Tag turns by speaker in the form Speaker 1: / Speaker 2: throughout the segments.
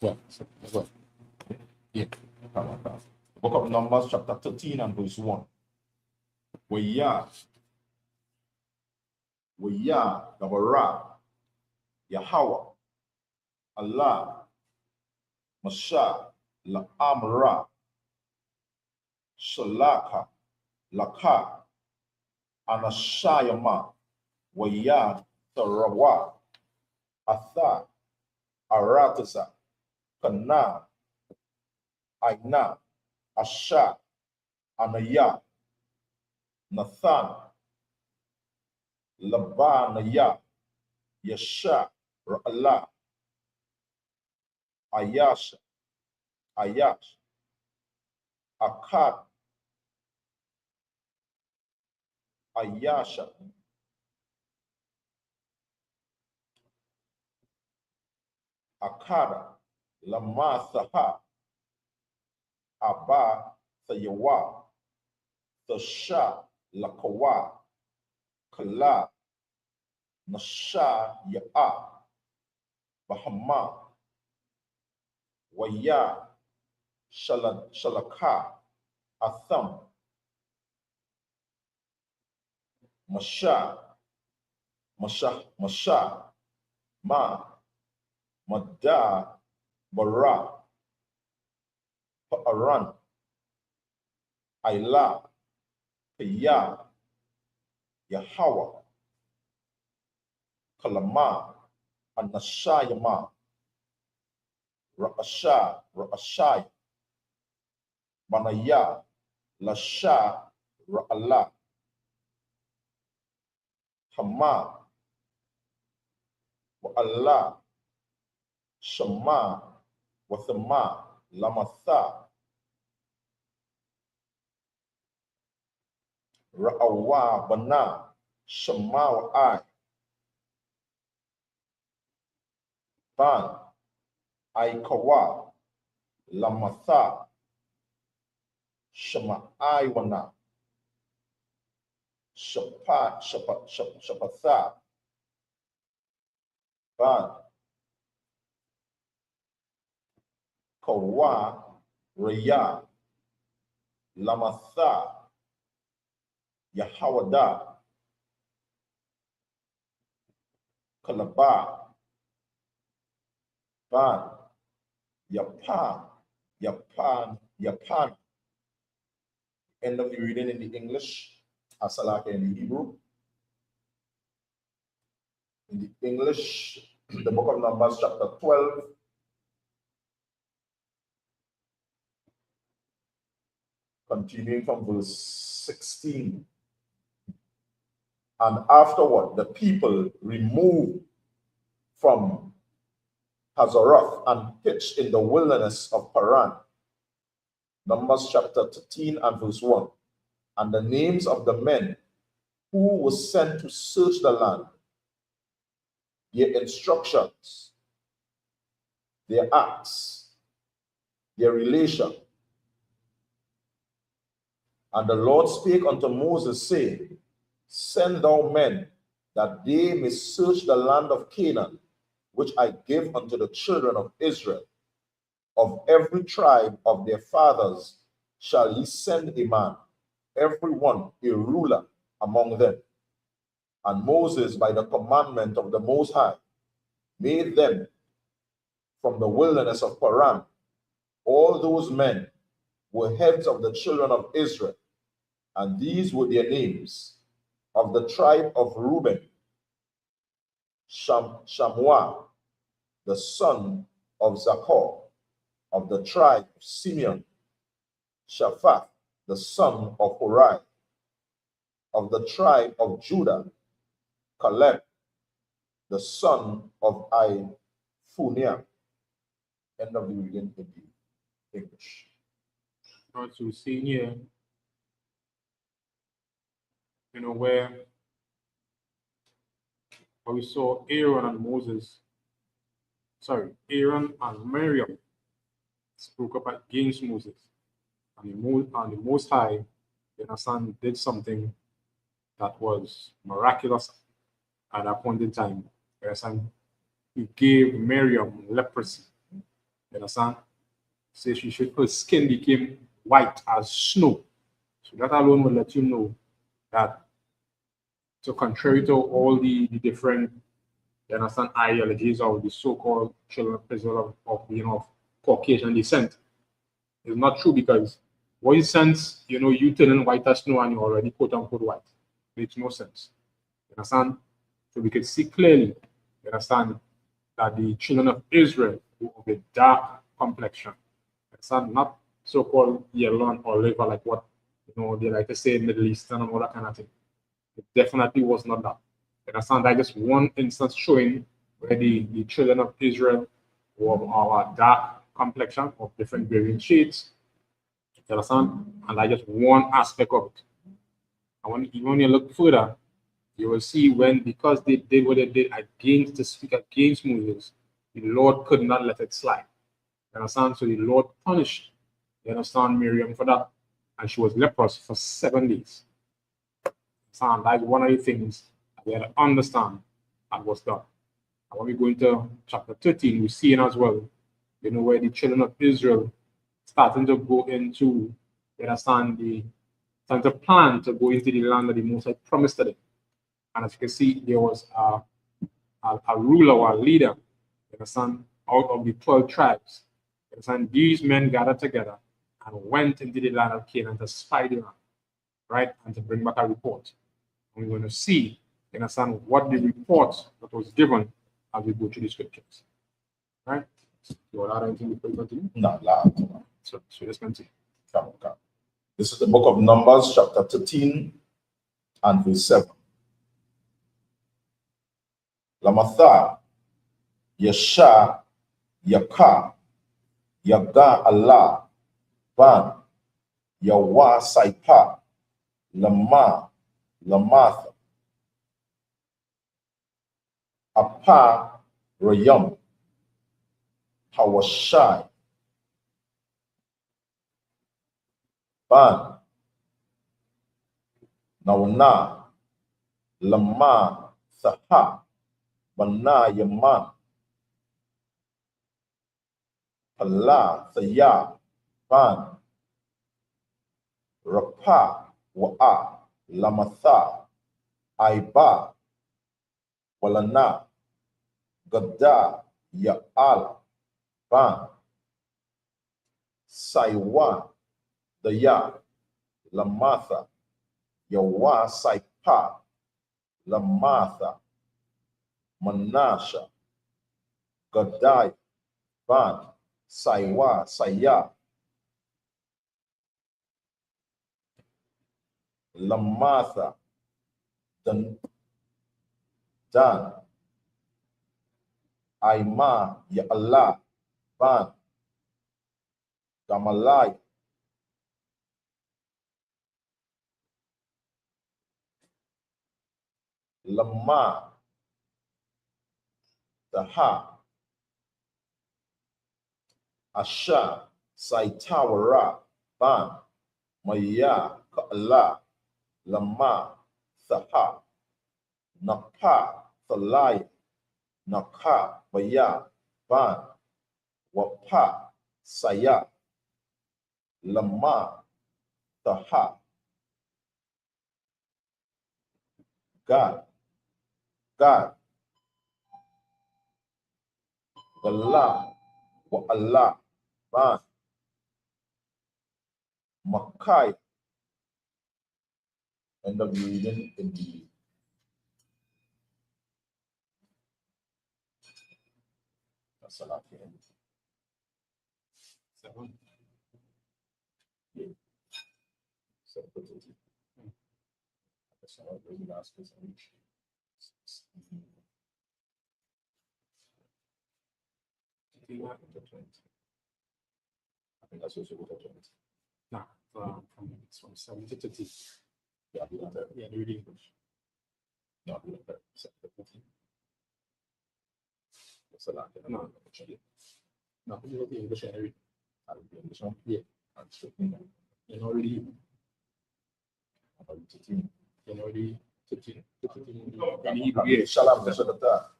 Speaker 1: Yeah. Yeah.
Speaker 2: The book of Numbers, chapter 13 and verse 1. Waya, Gabara, Yahweh, Allah, Masha, La'amra, Shalaka, Laka, Anashayama, Waya, Tarawa, Atha, Aratasa, Kana, Aina, Asha, Anaya, Nathan, Labanaya, Yasha, Ra'ala, Ayash, Akkad, Ayasha, Akkada, Lamathaha, Abba, Thayawa, Thasha, Lakawa, Kala, Nasha, Ya'a, Bahama, Waya, Shalaka, Atham, Masha, Ma, Madda, Bara, Pa'aran, Ayla, Paya, Yahweh, Kalama, Anashayama, Ra'ashai, Manaya, Lasha, Ra'ala, Hama, Wa'ala, Shama, Wathama, Lamatha, Ra'awa, Bana, Shama, Wa'ai, Ban, Aikawa, Lamatha, Shama'ai Wana, Shapatha, Ban, Kawa, Raya, Lamatha, Yahawada, Kalaba, Ban, Yapan. End of the reading in the English, Asalaka in the Hebrew. In the English, the book of Numbers, chapter 12, continuing from verse 16. And afterward, the people removed from Hazeroth and pitched in the wilderness of Paran. Numbers chapter 13 and verse 1. And the names of the men who were sent to search the land, their instructions, their acts, their relation. And the Lord spake unto Moses, saying, Send thou men, that they may search the land of Canaan, which I give unto the children of Israel. Of every tribe of their fathers shall ye send a man, every one a ruler among them. And Moses, by the commandment of the Most High, made them from the wilderness of Paran. All those men were heads of the children of Israel, and these were their names. Of the tribe of Reuben, Shammua, the son of Zachor. Of the tribe of Simeon, Shaphat, the son of Hori. Of the tribe of Judah, Caleb, the son of Iphuniah. End of the reading in the English.
Speaker 1: What you see here, where we saw Aaron and Miriam spoke up against Moses. And the Most High, you understand, did something that was miraculous at that point in time. You understand? He gave Miriam leprosy. You understand? So her skin became white as snow. So that alone will let you know that, so contrary to all the different, you understand, ideologies of the so-called children of Israel of Caucasian descent, it's not true, because what sense, you turning white as snow and you're already quote unquote white? Makes no sense. You understand? So we can see clearly, you understand, that the children of Israel were of a dark complexion. You understand? Not so-called yellow and olive, like what they like to say Middle Eastern and all that kind of thing. It definitely was not that. You understand? That just one instance showing where the children of Israel were of our dark complexion of different varying shades. You understand? And that's just one aspect of it. And even when you look further, you will see because they did what they did to speak against Moses, the Lord could not let it slide. You understand? So the Lord punished, you understand, Miriam for that. And she was leprous for 7 days. So that's one of the things that we had to understand that was done. And when we go into chapter 13, we see it as well, where the children of Israel starting to go into, you understand, starting to plan to go into the land that the Most High promised to them. And as you can see, there was a ruler or a leader, you understand, out of the 12 tribes. You understand, these men gathered together and went into the land of Canaan to spy the land, right, and to bring back a report. And we're going to see, you understand, what the report that was given as we go through the scriptures, right? So you want to add anything before you continue?
Speaker 2: No.
Speaker 1: So let's continue.
Speaker 2: Come. This is the book of Numbers, chapter 13 and verse 7. Lamatha, Yasha, Yaka, Yaga Allah, Ban, Yawa Saipa, Lama, Lamatha, Apa, Rayam, Hawashai, Ban, Nawana, Lama, Saha, Mana Yaman, Pala, Saya, Ban, Rapa, Wa'a, Lamatha, Aiba, Walana, Gada, Ya'al, Ban, Saiwa, Daya, Lamatha, Yawa Saipa, Lamatha, Manasha, Gadai, Ban, Saiwa, Saya, Lamatha, Dan, Aima, Ya Allah, Ban, Gamalai, Lama, Daha, Asha, Saitawara, Ban, Maya, Ka'ala, Lama, Saha, Napa, Salai, Naka, Maya, Ban, Wapa, Saya, Lama, Taha, God, Allah, Wa Allah, Ban, Makai. End of reading in the Salah.
Speaker 1: 7.
Speaker 2: Yeah. 7:30. That's not really last question. I think that's also what I told.
Speaker 1: Now, from 7 to 13.
Speaker 2: Yeah, do that.
Speaker 1: Yeah, the reading English.
Speaker 2: No, do that. 7:30. That's a lot.
Speaker 1: No, you wrote the English and everything.
Speaker 2: I will be English one.
Speaker 1: Yeah.
Speaker 2: I'm still thinking.
Speaker 1: You know, already,
Speaker 2: About 13.
Speaker 1: you know, already 13.
Speaker 2: Yeah, Shalom, that's what I thought.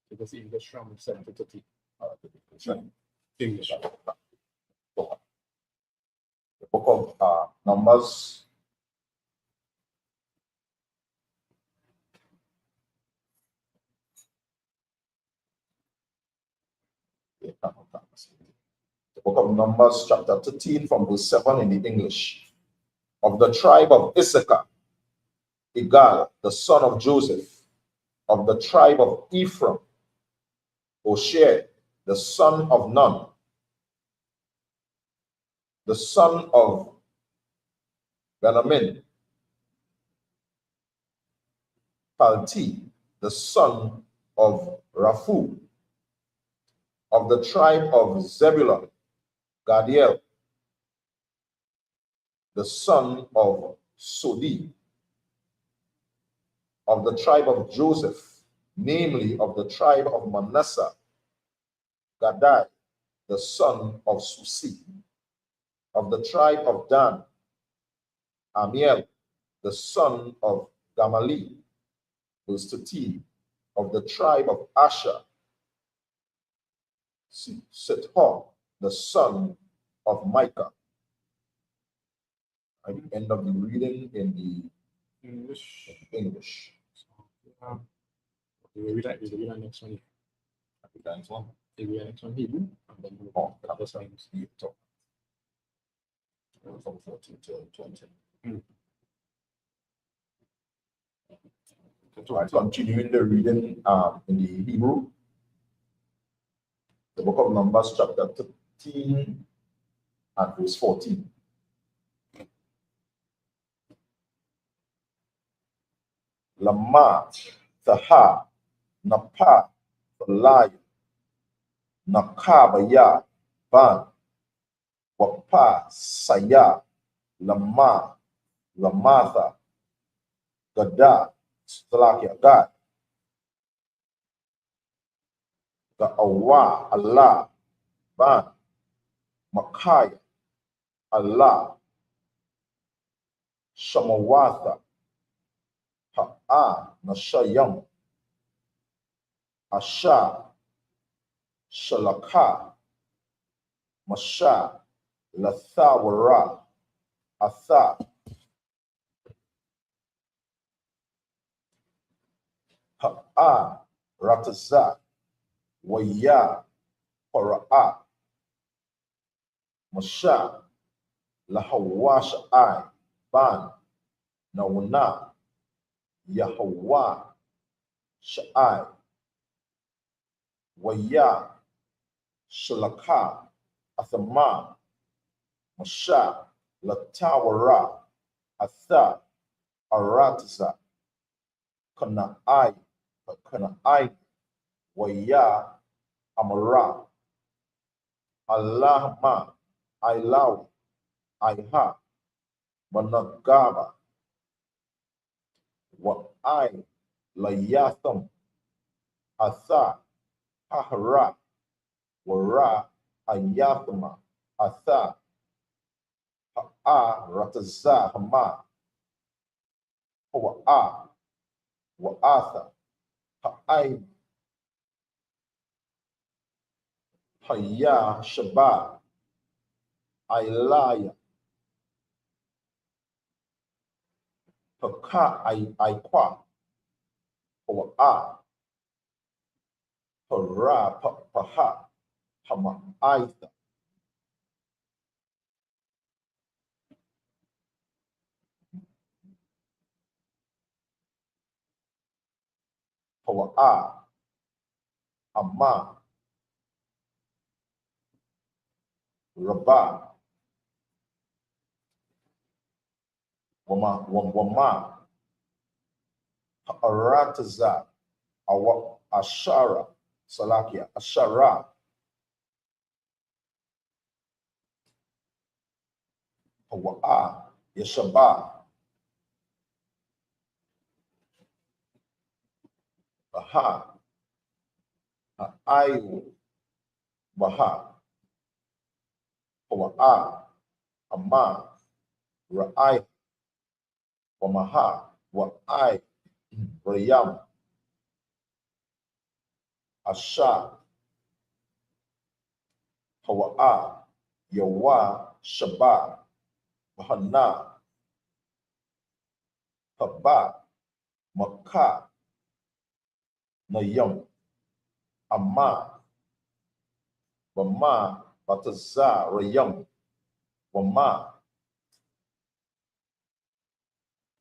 Speaker 1: Because English from 7 to 13.
Speaker 2: All right.
Speaker 1: English.
Speaker 2: The book of Numbers. The book of Numbers, chapter 13, from verse 7 in the English. Of the tribe of Isupk, Igal, the son of Joseph. Of the tribe of Ephraim, Hoshea, the son of Nun, the son of Benjamin, Palti, the son of Raphu. Of the tribe of Zebulun, Gadiel, the son of Sodi. Of the tribe of Joseph, namely of the tribe of Manasseh, Gadai, the son of Susi. Of the tribe of Dan, Amiel, the son of Gamali. Verse 13. Of the tribe of Asher, Sethor, the son of Micah. At the end of the reading in the English.
Speaker 1: We read that next one.
Speaker 2: The next one.
Speaker 1: We read next one Hebrew, and then we'll
Speaker 2: Oh,
Speaker 1: that was times.
Speaker 2: From 14 to 20. So I continuing the reading in the Hebrew. The book of Numbers, chapter 13 and verse 14. Lama, Taha, Napa, Laya, Nakabaya, Ban, Wapa, Saya, Lama, Lamatha, Gada, Stalakia, God, Awa, Allah, Ban, Makaya, Allah, Shamawatha, Ha'a, Nashayam, Asha, Shalaka, Masha, Lathawara, Atha, Ha'a, Rataza, Waya, Para'a, Masha, Lahawashai, Ban, Nawana, Yahwa, Sha'ai, Waya, Shalaka, Athama, Masha, Latawara, Atha, Arataza, Kana'ai, Waya, Amara, Allahma, Ailawi, Aiha, Managaba, Wa'ai, Layatham, Atha, Hahara, Wara, Ayathama, Atha, Ha'a, Rataza, Hama, Hawa'a, Wa'atha, Ha'ai, Haya, Shabbat, Ailaya, Haka, Aikwa, Hawa'a, Hara, Paha, Hama'aitha, Hawa'a, Amma, Rabba, Wama, Arataza, Ashara, Salakia, Ashara, Hawa'a, Yeshaba, Baha, Ha'ayu, Baha, Hawa'a, Amma, Ra'ai, Wamaha, Wa'ai, Rayam, Asha, Hawa'a, Yawa, Shabbat, Hana, Haba, Maka, Nayam, Amma, Wama, Bataza, Rayam, Wama,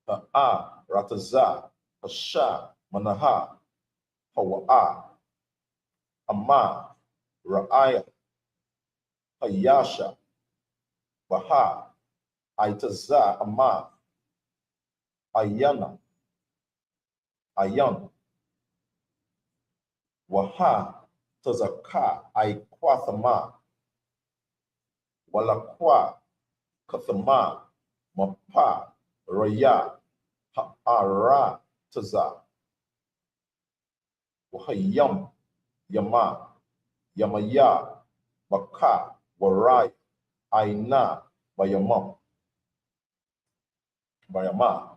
Speaker 2: Ha'a, Rataza, Hasha, Manaha, Hawa'a, Amma, Ra'aya, Hayasha, Baha, Aitaza, Amma, Ayana, Ayan, Waha, Tazaka, Aikwathama, Walakwa, Kathama, Mapa, Raya, Ha'ara, Taza, Wahayam, Yama, Yamaya, Baka, Warai, Aina, Bayama. Bayama.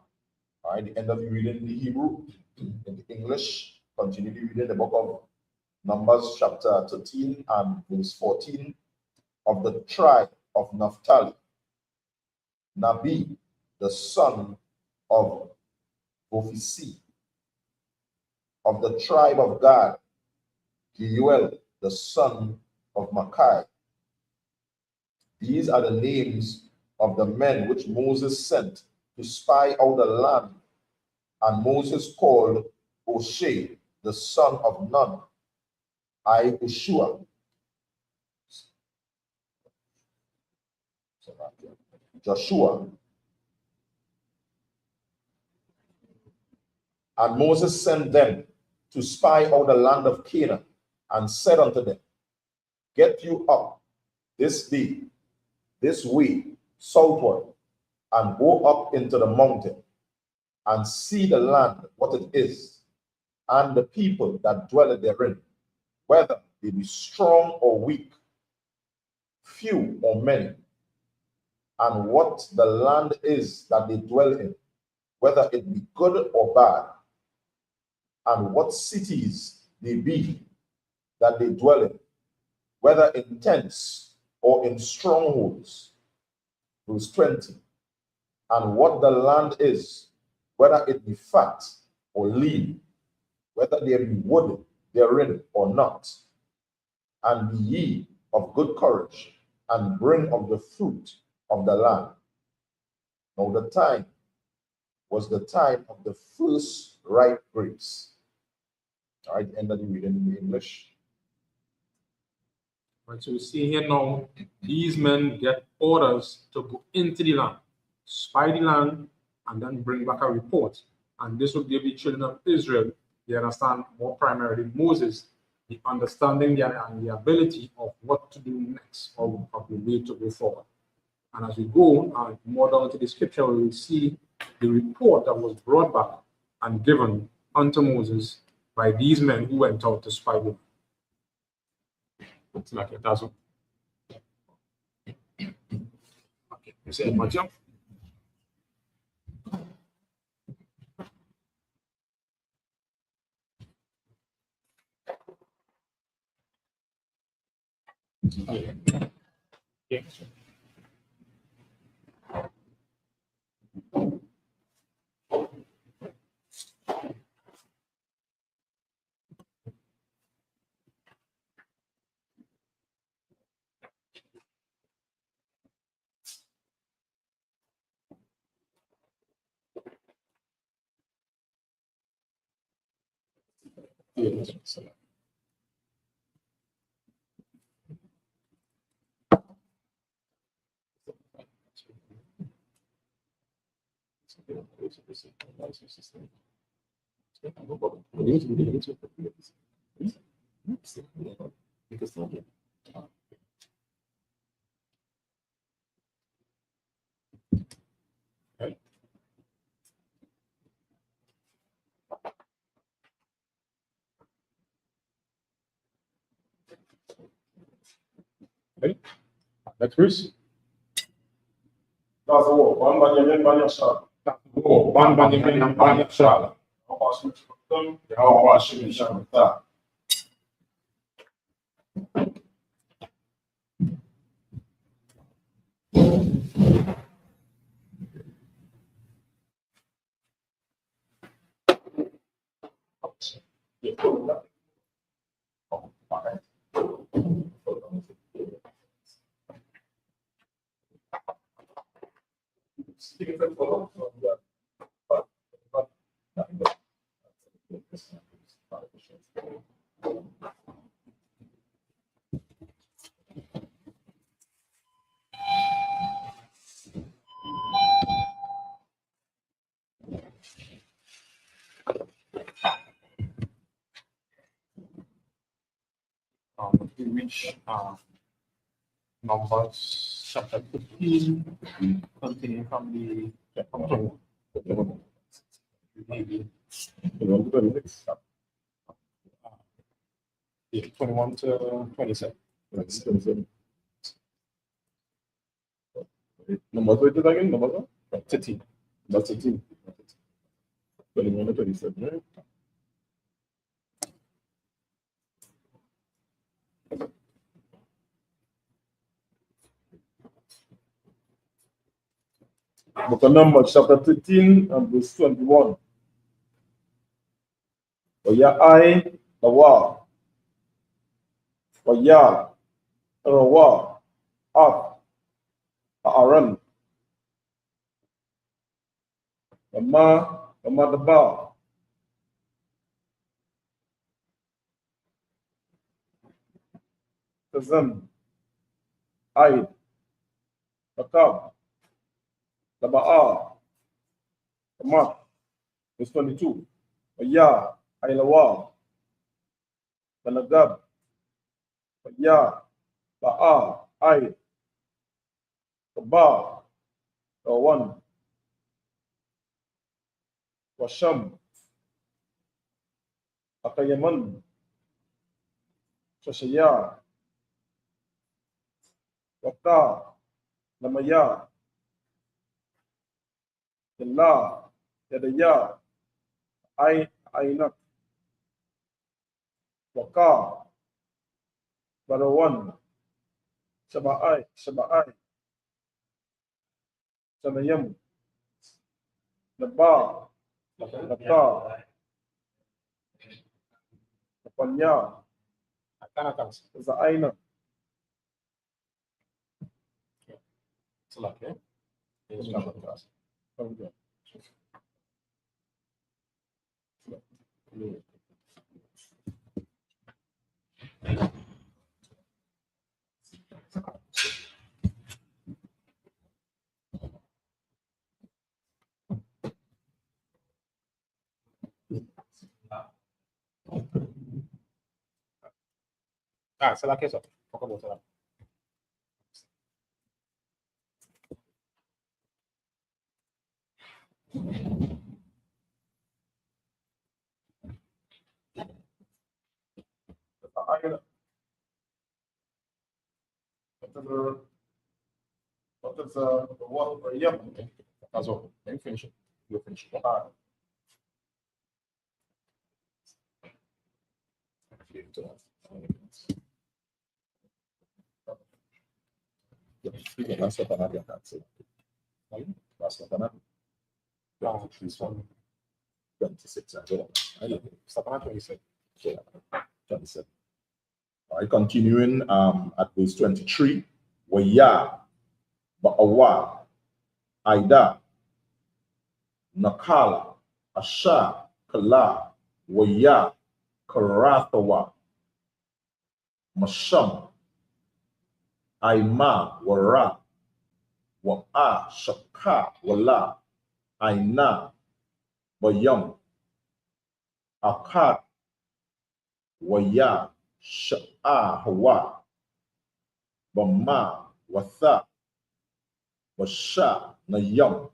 Speaker 2: All right, the end of the reading in the Hebrew. In the English, continue reading the book of Numbers, chapter 13 and verse 14. Of the tribe of Naphtali, Nabi, the son of Bophisi. Of the tribe of Gad, Geuel, the son of Makai. These are the names of the men which Moses sent to spy out the land. And Moses called Oshe, the son of Nun, Ushua, Joshua. And Moses sent them to spy out the land of Canaan, and said unto them, Get you up this day, this way, southward, and go up into the mountain, and see the land, what it is, and the people that dwell therein, whether they be strong or weak, few or many, and what the land is that they dwell in, whether it be good or bad, and what cities they be that they dwell in, whether in tents or in strongholds. Verse 20. And what the land is, whether it be fat or lean, whether there be wood therein or not. And be ye of good courage, and bring of the fruit of the land. Now the time was the time of the first ripe grapes. All right, end of the reading in English.
Speaker 1: Right, so we see here now, these men get orders to go into the land, spy the land, and then bring back a report. And this will give the children of Israel, they understand more primarily Moses, the understanding and the ability of what to do next, or of the way to go forward. And as we go more down to the scripture, we will see the report that was brought back and given unto Moses by these men who went out to spy them. It's like it doesn't. Okay, you see it much up? Okay. Yeah. Okay. Next verse. We reach Numbers chapter 15, continuing from the maybe 21 to 27.
Speaker 2: Numbers, what is it again? Numbers?
Speaker 1: 13.
Speaker 2: That's 13. 21 to 27, right? Book of Numbers, chapter 13, and verse 21. Oyai, Lawa, Oya, Rawa, Ak, Aaron, Daba, Kazam, Aid, Akab, Laba'a, Kamat, verse 22. Oya, Ailawa, Balagab, Oya, Ba'a, Aid, Kaba, Rawan, Washam, Akayaman, Shashaya, Waka, Lamaya, Yalla, Yadaya, Ainak, Waka, Barawan, Shaba'ai, Sanayam, Naba, Naka, Napanya, Zaaina.
Speaker 1: Select, select eso. Poco more select.
Speaker 2: What is the word for yam?
Speaker 1: That's all. Then finish it. You'll finish it.
Speaker 2: That's what I have to say. That's what I have.
Speaker 1: This one.
Speaker 2: 26. I know.
Speaker 1: Stop at 27.
Speaker 2: Yeah, 27. All right, continuing at verse 23. Waya, Ba'awa, Aida, Nakala, Asha, Kala, Waya, Karathawa, Masham, Aima, Wara, Wa'a, Shaka, Wala, Aina, Bayam, Akad, Waya, Sha'a, Hawa, Bama, Watha, Washa, Nayam,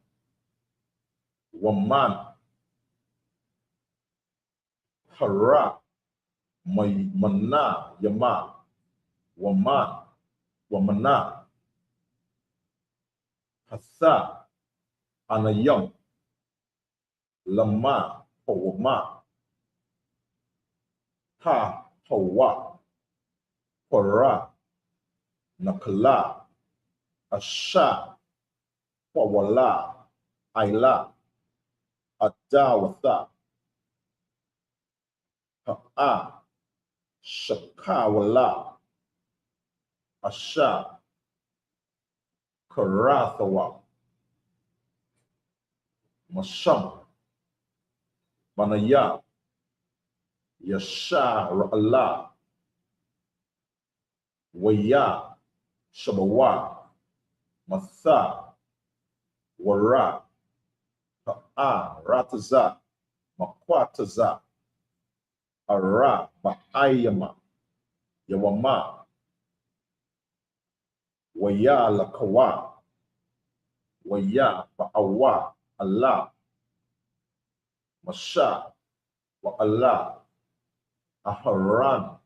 Speaker 2: Waman, Hara, Mana, Yama, Waman, Wamana, Hatha, Anayam, Lama, Hawama, Ha, Hawa, Hara, Nakala, Asha, Pawala, Aila, Adawatha, Ha'a, Shakawala, Asha, Karathawa, Masham, Manaya, Yasha Ra'Allah, Waya, Shabawa, Matha, Wara, Ta'a, Rataza, Makwataza, Ara, Ba'ayama, Yawama, Waya Lakawa, Waya Ba'awa, Allah, Masha, Wa Allah, Aharan,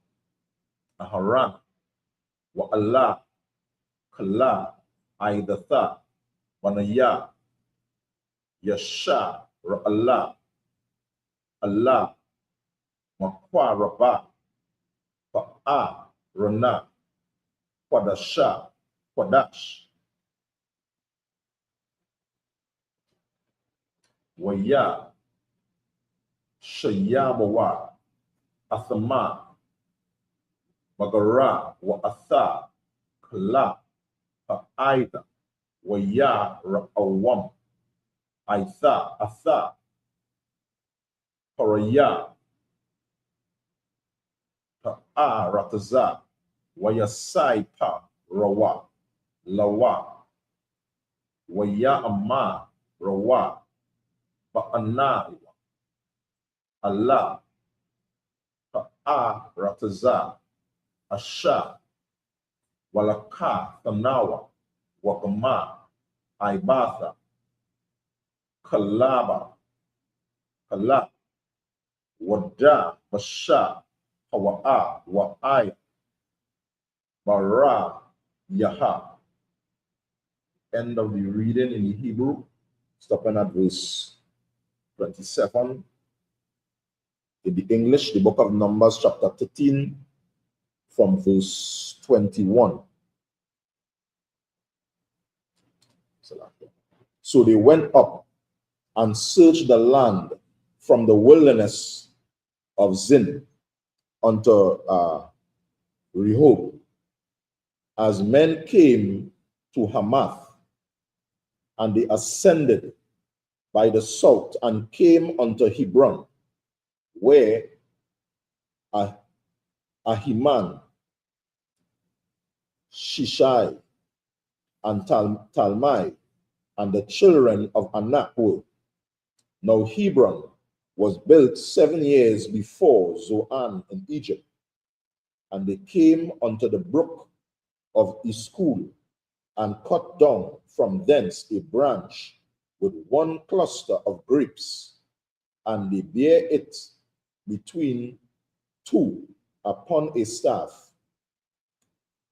Speaker 2: Wa Allah, Kala, Aidatha, Wanaya, Yasha, Ra'Allah, Allah, Makwa Rabba, Fa'a, Rana, Kwadasha, Kwadash, Waya, Shayamawa, Athama, Magara, Wa Atha, Kala, Fa'aida, Waya, Ra'awam, Aitha, Atha, Paraya, Ta'a, Rataza, Wayasai Pa, Rawa, Lawa, Waya Amma, Rawa, Ba'ana, Allah, Ta'a, Rataza, Asha, Walaka, Tanawa, Wakama, Aibatha, Kalaba, Kala, Wada, Basha, Hawa'a, Wa'aya, Bara, Yaha. End of the reading in the Hebrew, stopping at verse 27. In the English, the book of Numbers, chapter 13, from verse 21. So they went up and searched the land from the wilderness of Zin unto Rehob, as men came to Hamath, and they ascended by the south and came unto Hebron, where Ahiman, Shishai, and Talmai, and the children of Anak were. Now Hebron was built 7 years before Zoan in Egypt, and they came unto the brook of Isupk, and cut down from thence a branch with one cluster of grapes, and they bare it between two upon a staff.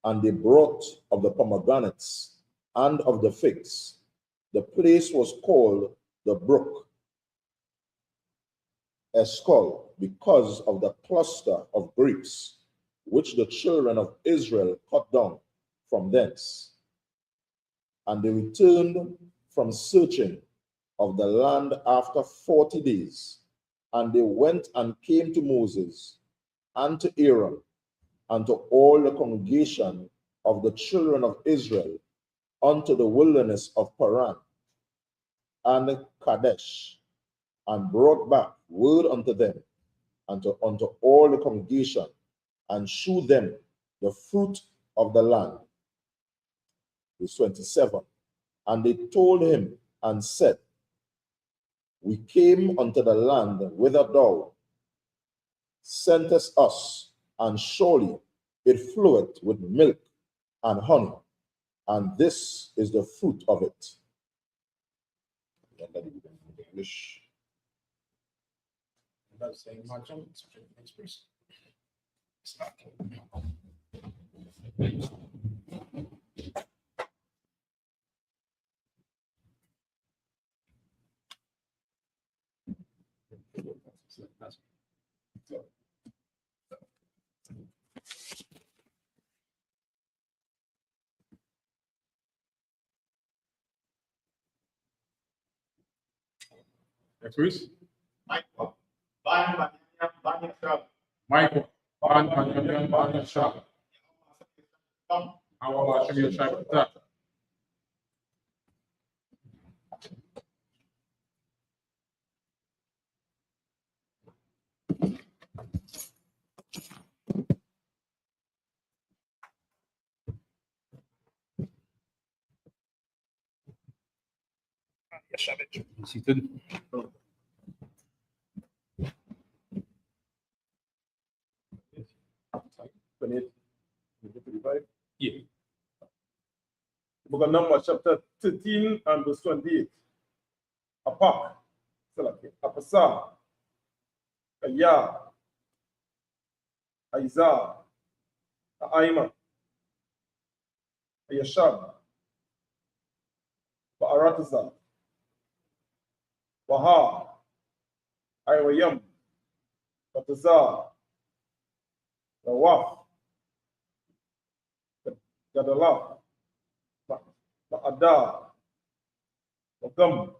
Speaker 2: And they brought of the pomegranates and of the figs. The place was called the brook Eshcol, because of the cluster of grapes which the children of Israel cut down from thence. And they returned from searching of the land after 40 days. And they went and came to Moses and to Aaron and to all the congregation of the children of Israel unto the wilderness of Paran and Kadesh, and brought back word unto them and unto all the congregation, and shewed them the fruit of the land. Verse 27. And they told him and said, We came unto the land whither thou sentest us, and surely it floweth with milk and honey, and this is the fruit of it. English.
Speaker 1: That's saying much on next person. Next please. Michael. Michael. Seated. Yeah.
Speaker 3: Book of Numbers, chapter 13 and verse 28. Apak, Apasa, Aya, Aiza, Aima, Ayashab, Ba'arataza, Waha, Aywayam, Bataza, Rawaf, Gadalaf, Ma'ada, Wagam,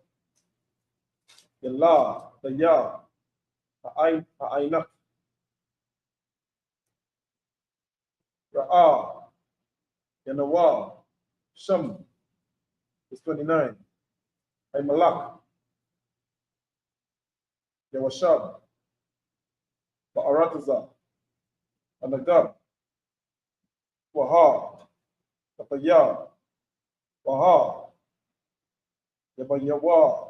Speaker 3: Yalla, Daya, Ainak, Ra'a, Yanawa, Sham, verse 29, Aymalak, Yawashab, Ba'arataza, Anagab, Waha, Tapaya, Waha, Yabayawa,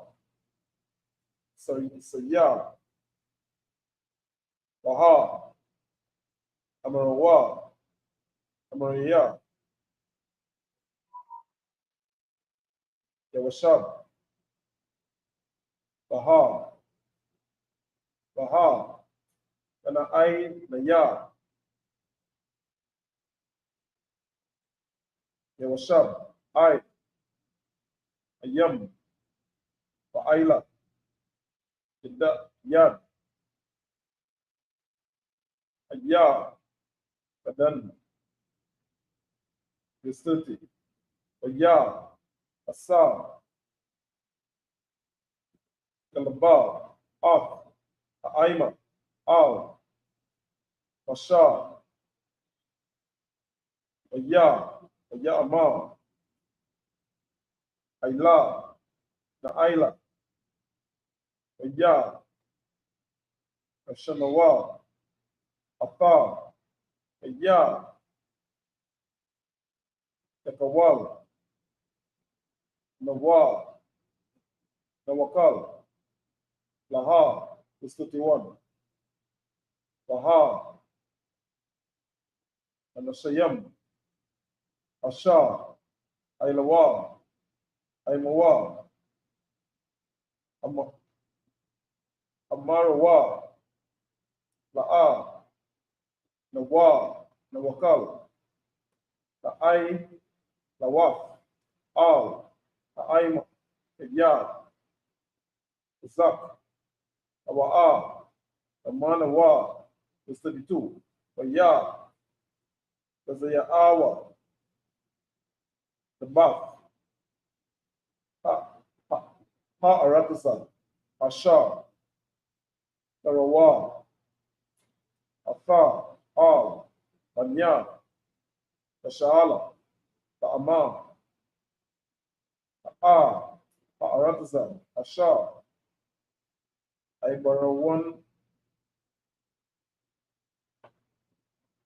Speaker 3: Saya, Waha, Amarawa, Amaraya, Yawashab, Baha, Baha, Kanai, Naya, Yawashab, Ai, Ayam, Ba'aila, Yad, Aya, Kadan, verse 30, Aya, Asa, Kalaba, Af, Aima, Al, Pasha, Aya, Aya Amar, Ayla, Naila, Aya, Ashanawa, Apa, Aya, Tekawal, Nawa, Nawakal, Laha, verse 31, Laha, Anasayam, Asha, Ailawa, Aimawa, Amarawa, La'a, Nawa, Nawakal, La'ai, Lawaf, Al, La'aima, Yad, Zak, Awa'a, Amanawa, verse 32, Waya, Kazayaawa, the Bath, Aratasa, Asha, Tarawa, Atha, Al, Banya, Tashala, Ta'ama, Aratasa, Asha, Ibarawan,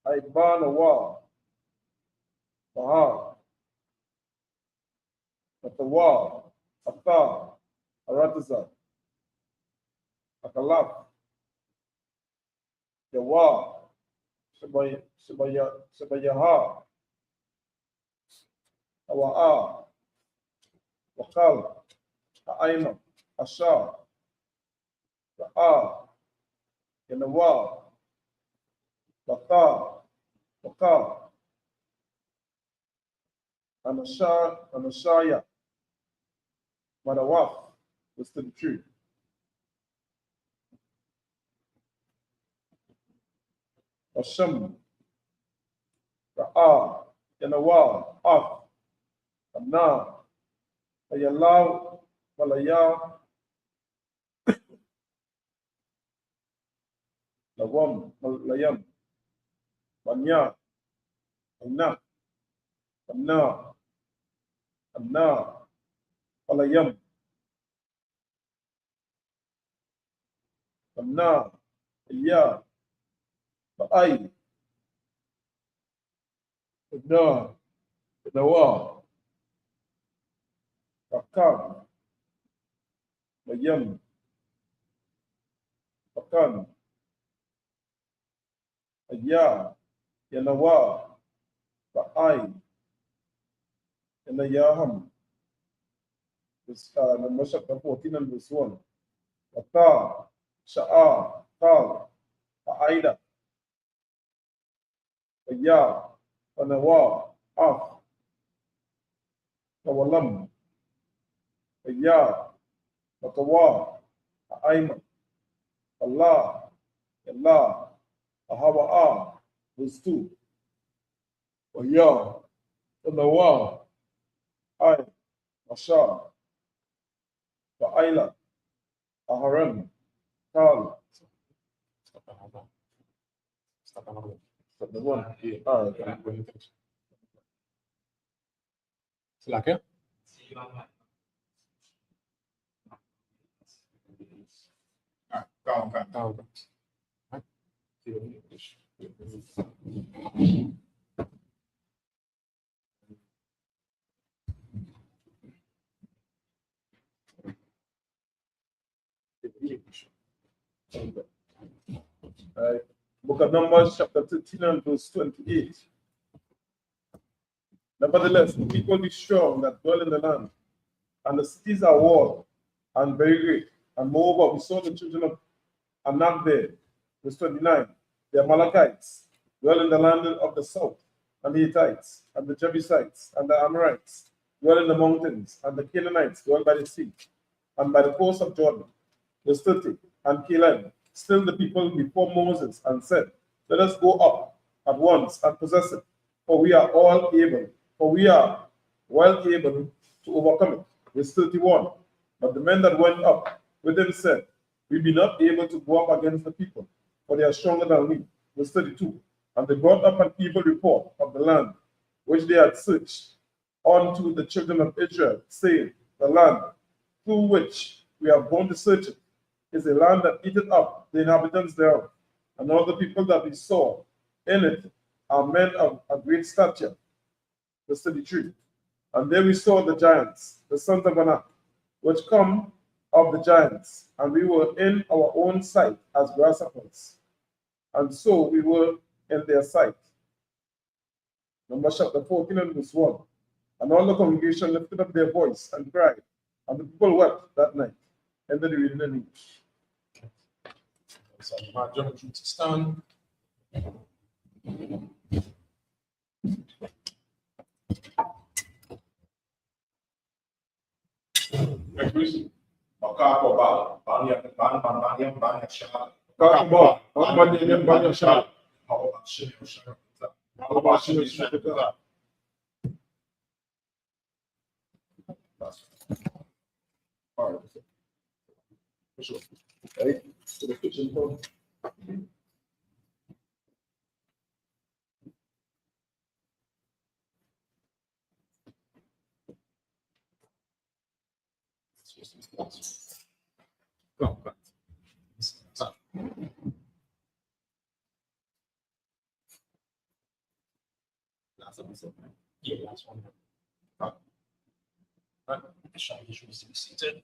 Speaker 3: Ibanawa, Baha, Atawa, Atha, Aratasa, Akalaf, Yawa, Shabayaha, Awa'a, Wakal, Aima, Asha, Ra'a, Yanawa, Baka, Waka, Anashaya, Madawaf, was to the truth. Asham, Ra'a, Yanawa, Af, Amna, Ayalaw, Malaya, Lawam, Malayam, Banya, Amna, Amna, Amna, Malayam, Amna, Iya, Ba'ay, Ibna, Nawa, Rakam, Mayam, Pakan, Aya, Yanawa, Ba'ai, Yanayaham. Number chapter 14 and verse 1. Ata, Sha'a, Tal, Aida, Aya, Anawa, Af, Tawalam, Aya, Matawa, Aima, Allah, Allah, Ahawa'a, verse 2. Aya, Anawa, Ai, Masha, Ba'aila, Aharan, Tal. Number 1.
Speaker 1: Okay. Silakan. Tahu.
Speaker 3: Book of Numbers, chapter 13 and verse 28. Nevertheless, the people be strong that dwell in the land, and the cities are walled and very great. And moreover, we saw the children of Anak there. Verse 29. The Amalekites dwell in the land of the south, and the Hittites, and the Jebusites, and the Amorites dwell in the mountains, and the Canaanites dwell by the sea, and by the coast of Jordan. Verse 30. And Caleb still the people before Moses, and said, Let us go up at once and possess it, for we are well able to overcome it. Verse 31. But the men that went up with him said, We be not able to go up against the people, for they are stronger than we. Verse 32. And they brought up an evil report of the land which they had searched unto the children of Israel, saying, The land through which we have gone to search it is a land that eateth up the inhabitants thereof, and all the people that we saw in it are men of a great stature. Verse 33. And there we saw the giants, the sons of Anak, which come of the giants, and we were in our own sight as grasshoppers, and so we were in their sight. Numbers chapter 14 and verse 1. And all the congregation lifted up their voice and cried, and the people wept that night. And then the reading in English.
Speaker 1: So, John to stand. Yeah, last one. You should be seated.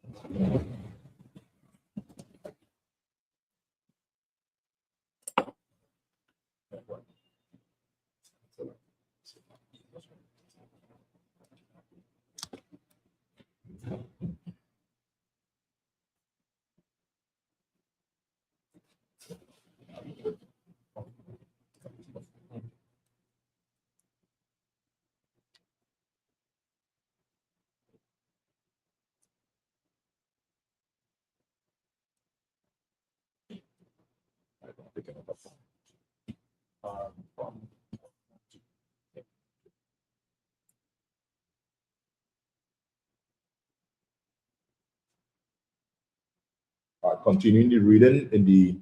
Speaker 2: Continuing the reading in the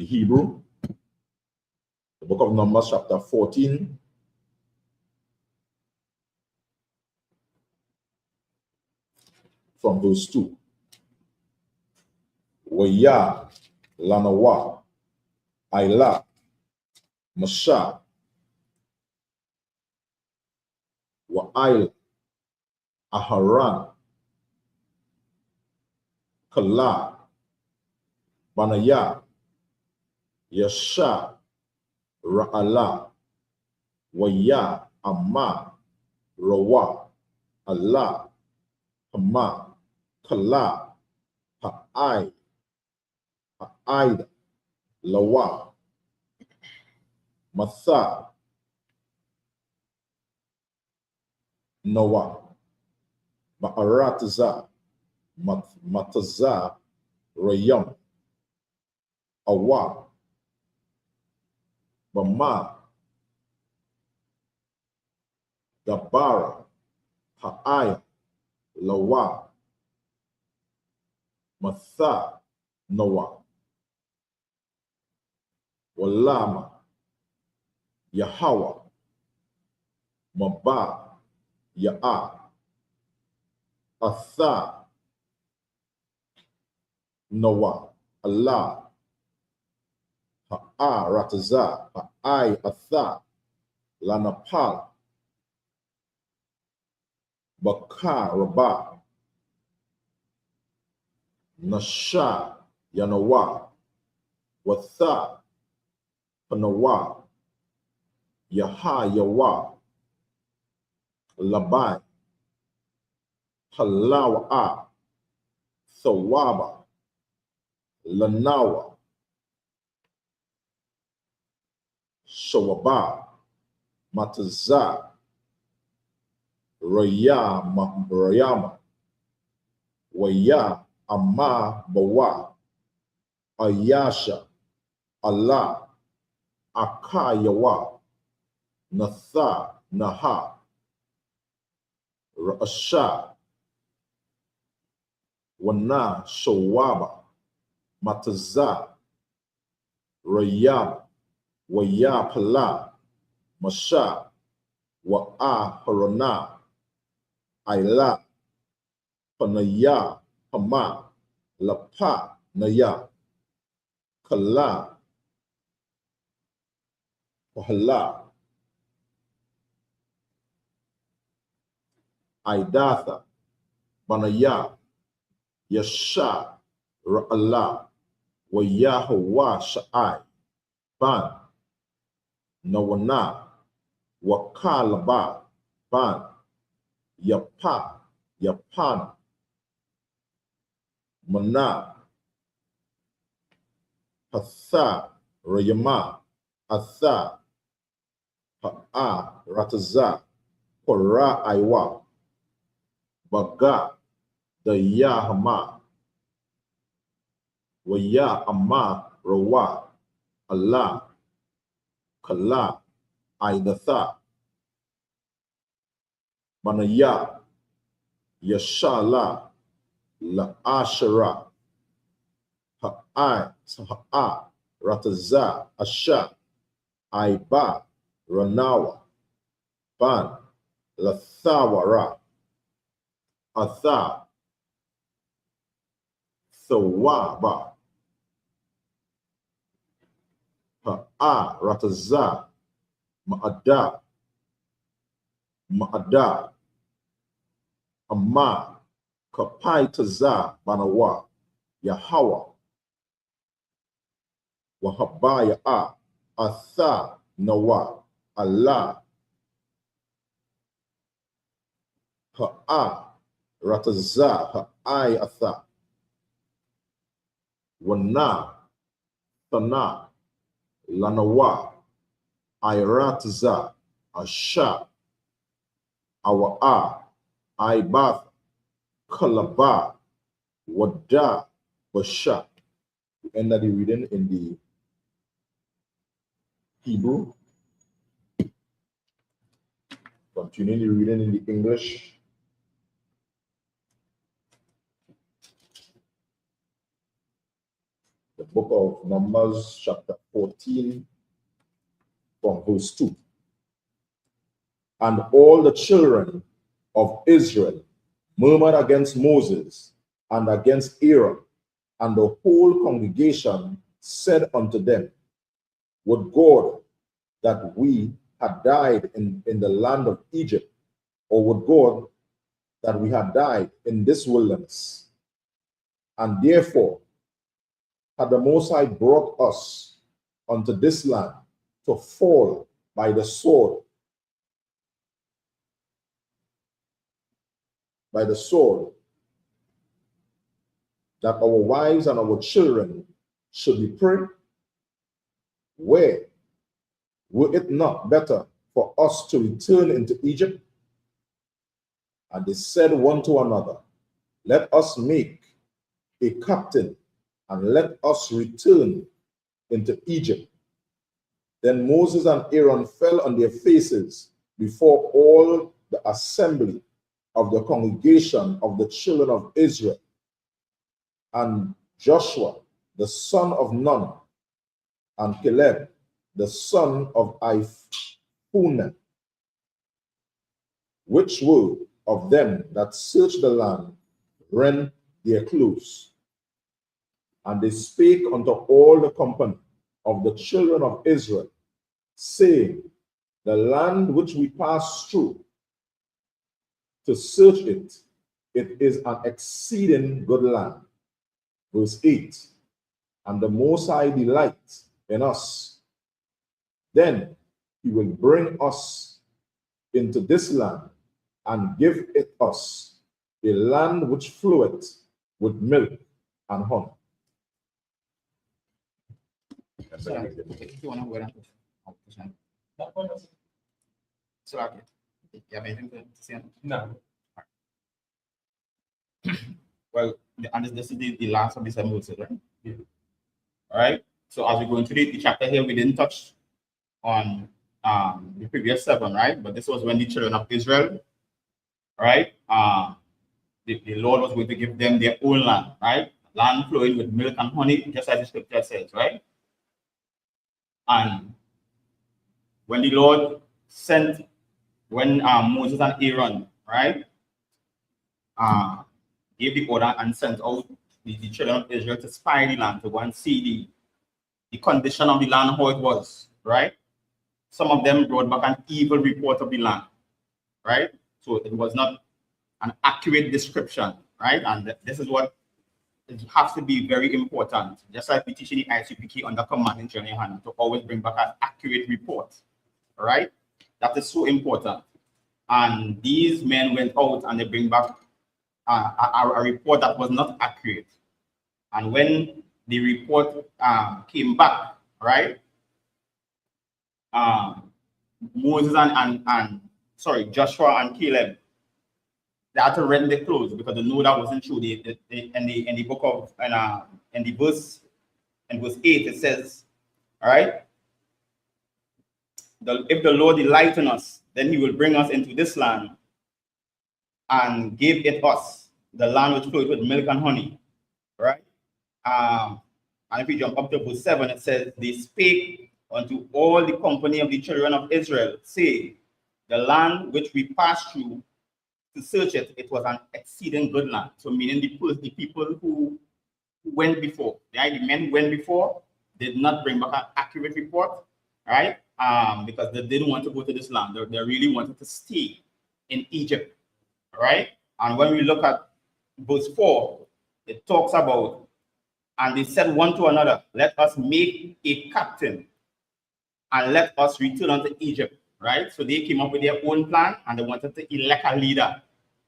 Speaker 2: Hebrew, the book of Numbers, chapter 14, from verse 2. Waya, Lanawa, Aila, Masha, Wa'il, Aharan, Kala, Banaya, Yasha, Ra'ala, Waya, Amma, Rawa, Allah, Hama, Kala, Ha'ai, Ha'aida, Lawa, Matha, Noah, Ma'arataza, Mataza, Rayam, Awa, Bama, Dabara, Ha'aya, Lawa, Matha, Noah, Walama, Yahweh, Maba, Ya'a, Atha, Noah, Allah, Ha'a, Rataza, Ha'ai, Atha, Lanapal, Baka, Rabah, Nasha, Yanawa, Watha, Panawa, Yaha, Yawa, Labai, Halawa'a, Thawaba, Lanawa, Shawaba, Mataza, Rayama, Waya, Amma, Bawa, Ayasha, Allah, Akayawa, Natha, Naha, Rasha, Wana, Shawaba, Mataza, Rayam, Waya, Pala, Masha, Wa'a, Harana, Aila, Panaya, Hama, Lapa, Naya, Kala, Pahala, Aidatha, Banaya, Yasha, Ra'ala, Wayahawa, Sha'ai, Ban, Nawana, Wakalaba, Ban, Yapa, Yapana, Mana, Hatha, Rayama, Atha, Ha'a, Rataza, Kora, Aiwa, Baga, Dayahama, Waya, Amma, Rawa, Allah, Kala, Aidatha, Banaya, Yashala, La Ashara, Ha'a, Ha'a, Rataza, Asha, Aiba, Ranawa, Ban, Lathawara, Atha, Thawaba, Ha'a, Rataza, Ma'ada, Ma'ada, Amma, Kapaitaza, Banawa, Yahawa, Wahabaya, Atha, Nawa, Allah, Ha'a, Rataza, Ha'ai, Atha, Wana, Thana, Lanawa, Irataza, Asha, Awa'a, Aibath, Kalaba, Wada, Basha. We end the reading in the Hebrew. Continuing the reading in the English. The book of Numbers, chapter 14, from verse 2. And all the children of Israel murmured against Moses and against Aaron, and the whole congregation said unto them, Would God that we had died in the land of Egypt, or would God that we had died in this wilderness? And therefore had the Most High brought us unto this land to fall by the sword, that our wives and our children should be prey? Where were it not better for us to return into Egypt? And they said one to another, let us make a captain, and let us return into Egypt. Then Moses and Aaron fell on their faces before all the assembly of the congregation of the children of Israel. And Joshua, the son of Nun, and Caleb, the son of Iphunem, which were of them that searched the land, rent their clothes. And they spake unto all the company of the children of Israel, saying, the land which we passed through to search it, it is an exceeding good land. Verse 8, and the Most High delight in us. Then he will bring us into this land and give it us, a land which floweth with milk and honey.
Speaker 1: No.
Speaker 4: Well, and this is the last of the 7 verses, right?
Speaker 1: Yeah.
Speaker 4: All right. So as we go into the chapter here, we didn't touch on the previous 7, right? But this was when the children of Israel, right? The Lord was going to give them their own land, right? Land flowing with milk and honey, just as the scripture says, right? And when the Lord sent, when Moses and Aaron, right, gave the order and sent out the children of Israel to spy the land, to go and see the condition of the land, how it was, right? Some of them brought back an evil report of the land, right? So it was not an accurate description, right? And this is what it has to be very important. Just like we teach in the Isupk under command in Journey Hannah, to always bring back an accurate report, right? That is so important. And these men went out and they bring back a report that was not accurate. And when the report came back, right? Moses and Joshua and Caleb, they had to rend their clothes because they know that wasn't true. In the book of in verse 8 it says, all right, if the Lord delight in us, then he will bring us into this land and give it us, the land which flows with milk and honey, right? And if we jump up to verse 7, it says, they spake unto all the company of the children of Israel, say, the land which we passed through to search it, it was an exceeding good land. So meaning the people who went before, right? The men who went before did not bring back an accurate report, right? Because they didn't want to go to this land. They really wanted to stay in Egypt, right? And when we look at verse 4, it talks about, and they said one to another, let us make a captain and let us return unto Egypt, right? So they came up with their own plan and they wanted to elect a leader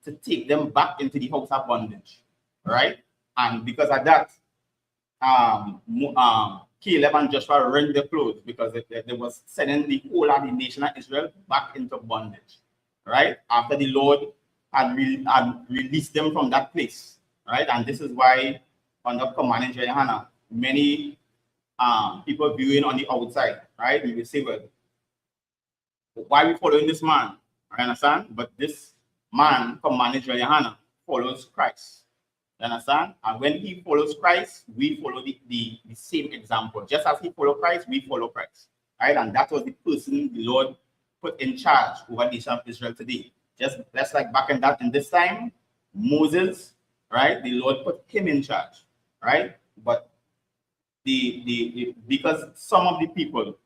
Speaker 4: to take them back into the house of bondage, right? And because of that, Caleb and Joshua rent their clothes because they was sending the whole of the nation of Israel back into bondage, right? After the Lord had released them from that place, right? And this is why under command in Hannah, many people viewing on the outside, right? You will say, well, why are we following this man? I understand, but this man, command in Hannah, follows Christ. You understand? And when he follows Christ, we follow the same example. Just as he followed Christ, we follow Christ. Right? And that was the person the Lord put in charge over the nation of Israel today. Just like back in this time, Moses, right? The Lord put him in charge, right? But because some of the people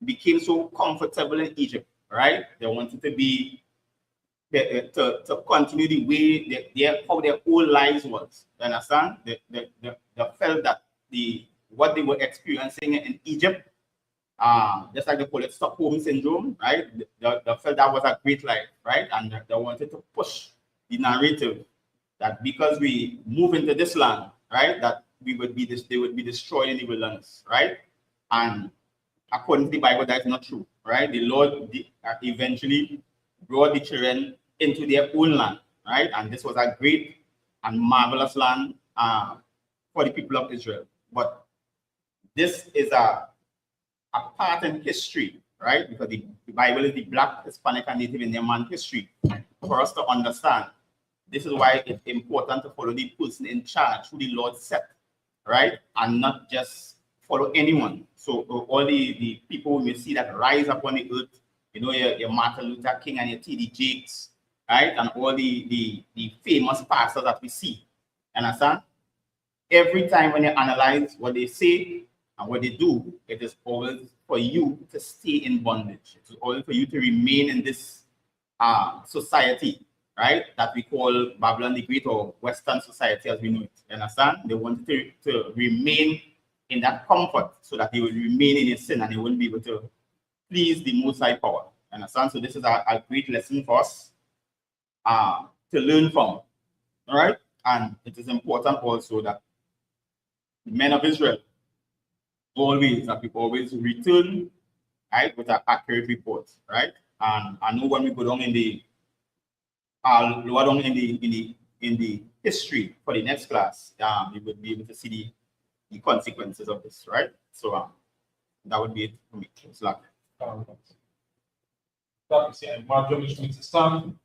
Speaker 4: became so comfortable in Egypt, right? They wanted to be to continue the way how their whole lives was. You understand? They felt that what they were experiencing in Egypt, just like they call it Stockholm syndrome, right? They felt that was a great life, right? And they wanted to push the narrative that because we move into this land, right, that they would be destroyed in the wilderness, right? And according to the Bible, that is not true, right? The Lord eventually brought the children into their own land, right? And this was a great and marvelous land for the people of Israel. But this is a part in history, right? Because the Bible is the Black, Hispanic, and Native Indian man history. For us to understand, this is why it's important to follow the person in charge who the Lord set, right? And not just follow anyone. So all the people you see that rise up on the earth, you know, your Martin Luther King and your T.D. Jakes, right? And all the famous pastors that we see. Understand? Every time when you analyze what they say and what they do, it is always for you to stay in bondage. It is always for you to remain in this society, right? That we call Babylon the Great, or Western society as we know it. You understand? They want to remain in that comfort so that they will remain in their sin and they won't be able to please the Most High power. You understand? So this is a great lesson for us to learn from. All right? And it is important also that the men of Israel always return, right, with an accurate report, right? And I know when we go down in the lower down in the history for the next class, we would be able to see the consequences of this, right? So that would be it for me. It's like
Speaker 1: that we say, my job is to stand.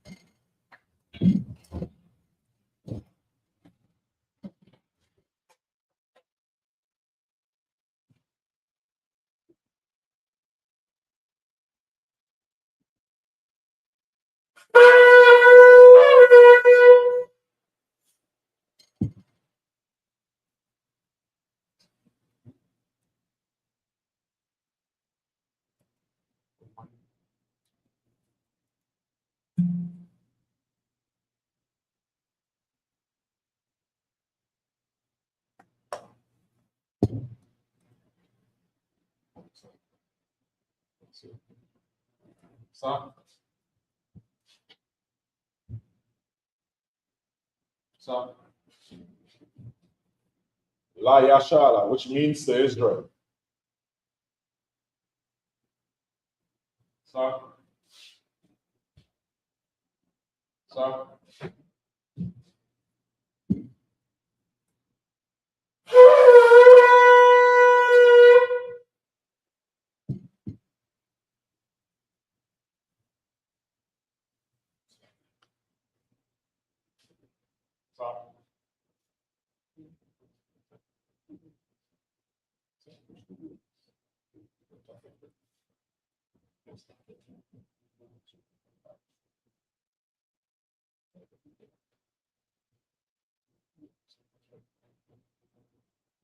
Speaker 2: La Yashala, which means to Israel.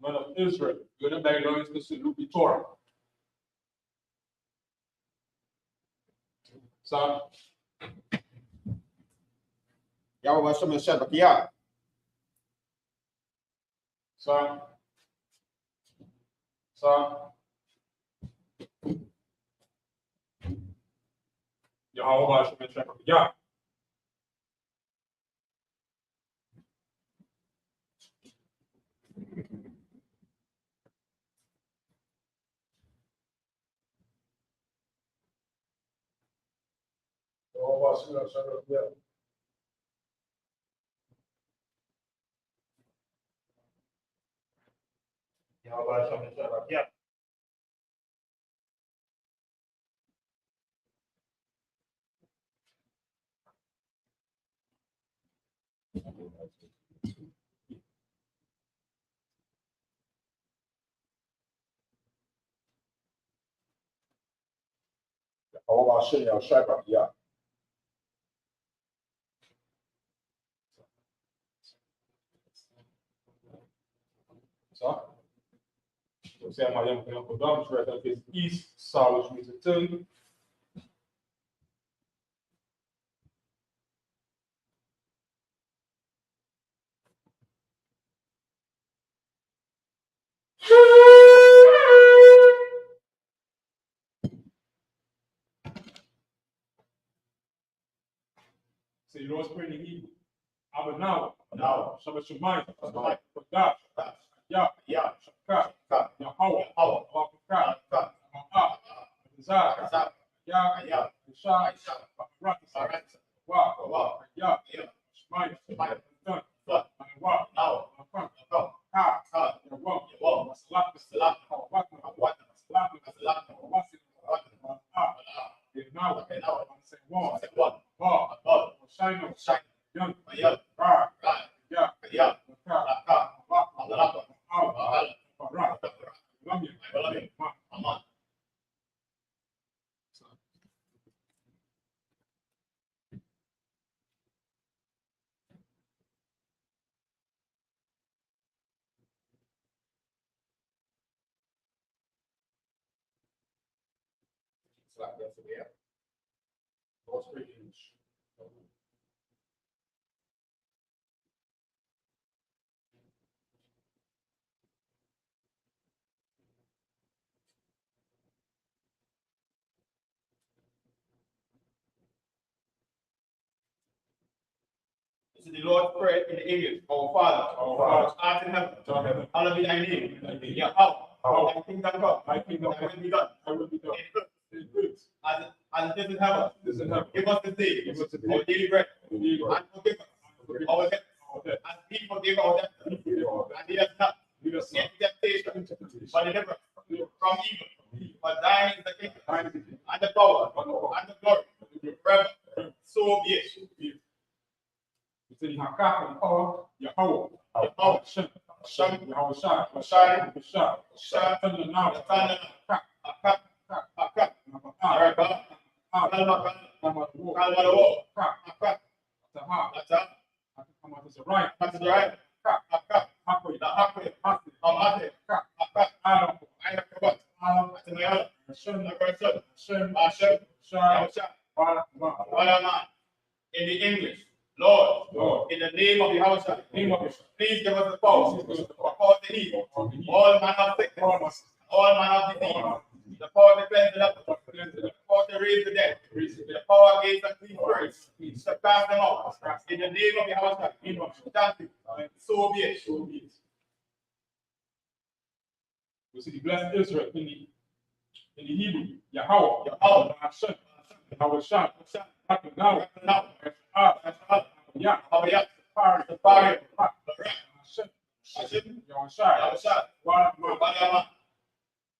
Speaker 1: Men of Israel, unite thy loins to salute the Torah. So,
Speaker 4: Yahweh Shem Shabbat, yeah.
Speaker 1: So, Yahweh Shem Shabbat, yeah. Yahweh Shem Shabbat, yeah.
Speaker 2: Yahweh Hashem Shabbat, yeah.
Speaker 1: So say my young man go down, right up his east, south, which means a turn. So you Lord's Prayer in Hebrew. Aber now, Shabbat Shemayim,
Speaker 2: Shemayim.
Speaker 1: Kodash, Ya, Shaka, Yahweh, Rakaka, Ma'ah, Zah, Ya, Shah, Barak, Wa, Ya, Shemayim, Dun, Wa, Rakam, Ha, Yawam, Masalat, Wat, Masalat, Wasit, Ma'ah, Now, say one, Ba, Shino, Yun, Ra, Ya, Raka, Barak, Lamia, Ma. Lord's Prayer in English.
Speaker 4: This is the Lord's Prayer in the English. Our Father, which art in heaven, hallowed be thy name. Thy kingdom come, thy will be done. In earth, as it is in heaven. Give us this day our daily bread, and forgive us our debts, as we forgive our debtors. And lead us not into temptation, but deliver us from evil. For thine is the kingdom, and the power, and the glory, forever. So be it.
Speaker 1: You say Hakak, Yahweh,
Speaker 4: Yahweh,
Speaker 1: Shem,
Speaker 4: Shem,
Speaker 1: Yahweh Shai,
Speaker 4: Shai,
Speaker 1: Shah,
Speaker 4: Shah,
Speaker 1: Thunder now,
Speaker 4: Thunder,
Speaker 1: Kak,
Speaker 4: Akak, Akak,
Speaker 1: Araka,
Speaker 4: Kalmaka,
Speaker 1: Kalmadawo,
Speaker 4: Kalmadawo,
Speaker 1: Kak,
Speaker 4: Akak,
Speaker 1: Taha,
Speaker 4: Ata,
Speaker 1: Kamatasarai,
Speaker 4: Matazrai,
Speaker 1: Kak,
Speaker 4: Akak,
Speaker 1: Hakwe,
Speaker 4: Lahakwe,
Speaker 1: Hati,
Speaker 4: Amate,
Speaker 1: Kak,
Speaker 4: Akak,
Speaker 1: Aram,
Speaker 4: Ayakabat,
Speaker 1: Aram,
Speaker 4: Atanayala,
Speaker 1: Shem,
Speaker 4: Nakarashan,
Speaker 1: Shem,
Speaker 4: Ashem,
Speaker 1: Shai,
Speaker 4: Yahusha,
Speaker 1: Barakama,
Speaker 4: Walaman. In the English, Lord, in the name of Yahusha, please give us the power to cause the heat, all manner of sickness, all manner of disease, the power to cleanse the leper, the power to raise the dead, the power against unclean spirits, to cast them out. In the name of Yahusha, thank you. So be it.
Speaker 1: We see the blessed Israel in the Hebrew, Yahweh, Hashem, Yahweh Shai, now, Ya, the fire, Hashem, Yahweh Shai,
Speaker 4: Walaman.